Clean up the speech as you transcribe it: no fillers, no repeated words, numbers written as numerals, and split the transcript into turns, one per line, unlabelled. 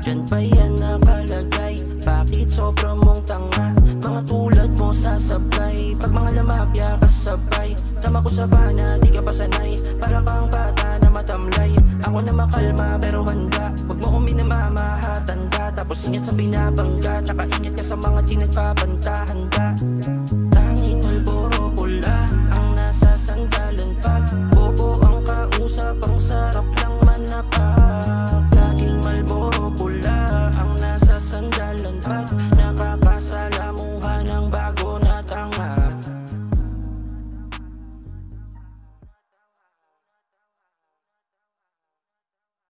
Diyan pa yan nakalagay, bakit sobra mong tanga? Mga tulad mo sasabay, pag mga lamapya kasabay. Tama ko sa bana, di ka pa sanay, para kang bata na matamlay. Ako na makalma pero handa, wag mo kong minamamahatanda. Tapos ingat sa binabangga, tsaka ingat ka sa mga di nagpapanta. Handa